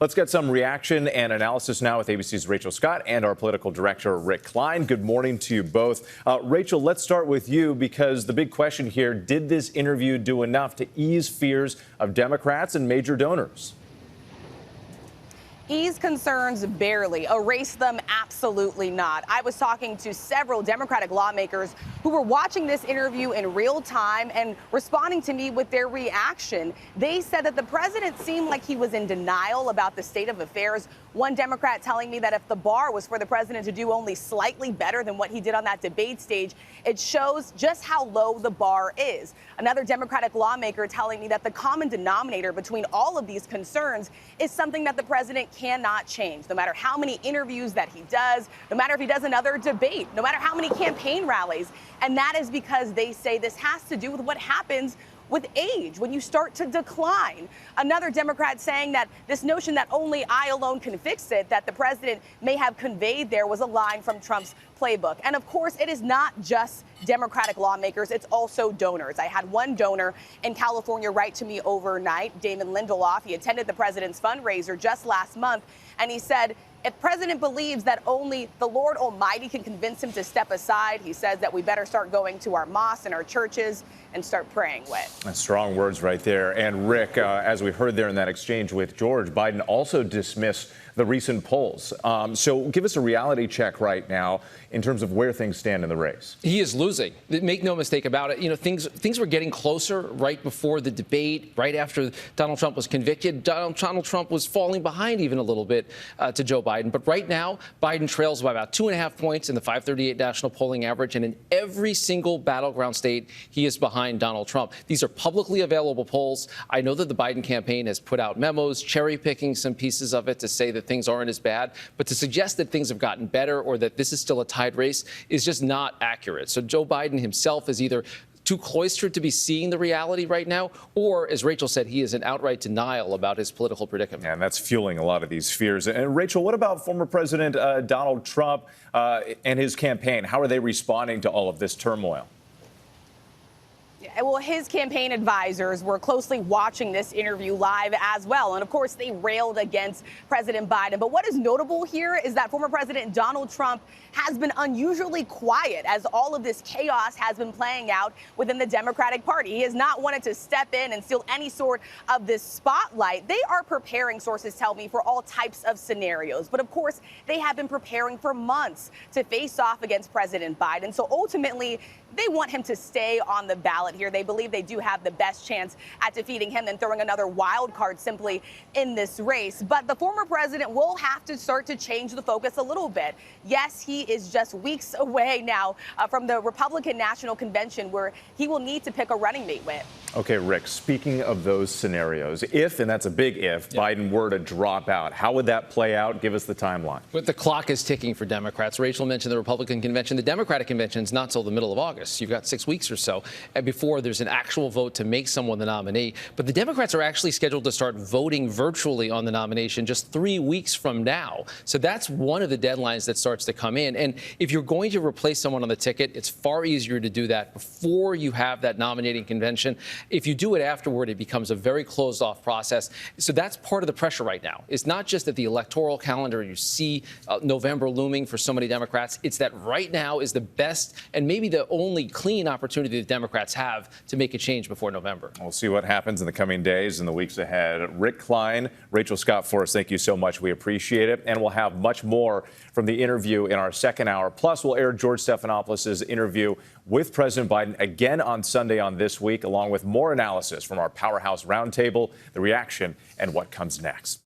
Let's get some reaction and analysis now with ABC's Rachel Scott and our political director, Rick Klein. Good morning to you both. Rachel, let's start with you because the big question here, did this interview do enough to ease fears of Democrats and major donors? Ease concerns barely, erase them absolutely not. I was talking to several Democratic lawmakers who were watching this interview in real time and responding to me with their reaction. They said that the president seemed like he was in denial about the state of affairs. One Democrat telling me that if the bar was for the president to do only slightly better than what he did on that debate stage, it shows just how low the bar is. Another Democratic lawmaker telling me that the common denominator between all of these concerns is something that the president cannot change, no matter how many interviews that he does, no matter if he does another debate, no matter how many campaign rallies. And that is because they say this has to do with what happens with age, when you start to decline. Another Democrat saying that this notion that only I alone can fix it, that the president may have conveyed there, was a line from Trump's playbook. And of course, it is not just Democratic lawmakers, it's also donors. I had one donor in California write to me overnight, Damon Lindelof. He attended the president's fundraiser just last month, and he said, if president believes that only the Lord Almighty can convince him to step aside, he says that we better start going to our mosques and our churches and start praying with. That's strong words right there. And Rick, as we heard there in that exchange with George, Biden also dismissed the recent polls. So give us a reality check right now in terms of where things stand in the race. He is losing. Make no mistake about it. You know, things were getting closer right before the debate, right after Donald Trump was convicted. Donald Trump was falling behind even a little bit to Joe Biden. But right now, Biden trails by about 2.5 points in the 538 national polling average. And in every single battleground state, he is behind Donald Trump. These are publicly available polls. I know that the Biden campaign has put out memos, cherry picking some pieces of it to say that things aren't as bad. But to suggest that things have gotten better or that this is still a tied race is just not accurate. So Joe Biden himself is either too cloistered to be seeing the reality right now, or, as Rachel said, he is in outright denial about his political predicament. And that's fueling a lot of these fears. And Rachel, what about former President Donald Trump and his campaign? How are they responding to all of this turmoil? Well, his campaign advisors were closely watching this interview live as well. And of course, they railed against President Biden. But what is notable here is that former President Donald Trump has been unusually quiet as all of this chaos has been playing out within the Democratic Party. He has not wanted to step in and steal any sort of this spotlight. They are preparing, sources tell me, for all types of scenarios. But of course, they have been preparing for months to face off against President Biden. So ultimately, they want him to stay on the ballot here. They believe they do have the best chance at defeating him than throwing another wild card simply in this race. But the former president will have to start to change the focus a little bit. Yes, he is just weeks away now from the Republican National Convention where he will need to pick a running mate with. Okay, Rick, speaking of those scenarios, if, and that's a big if, Biden were to drop out, how would that play out? Give us the timeline. But the clock is ticking for Democrats. Rachel mentioned the Republican convention. The Democratic convention is not till the middle of August. You've got 6 weeks or so before there's an actual vote to make someone the nominee. But the Democrats are actually scheduled to start voting virtually on the nomination just 3 weeks from now. So that's one of the deadlines that starts to come in. And if you're going to replace someone on the ticket, it's far easier to do that before you have that nominating convention. If you do it afterward, it becomes a very closed-off process. So that's part of the pressure right now. It's not just that the electoral calendar, you see November looming for so many Democrats. It's that right now is the best and maybe the only clean opportunity the Democrats have to make a change before November. We'll see what happens in the coming days and the weeks ahead. Rick Klein, Rachel Scott for us, thank you so much. We appreciate it. And we'll have much more from the interview in our second hour. Plus, we'll air George Stephanopoulos' interview with President Biden again on Sunday on This Week, along with more analysis from our Powerhouse Roundtable, the reaction, and what comes next.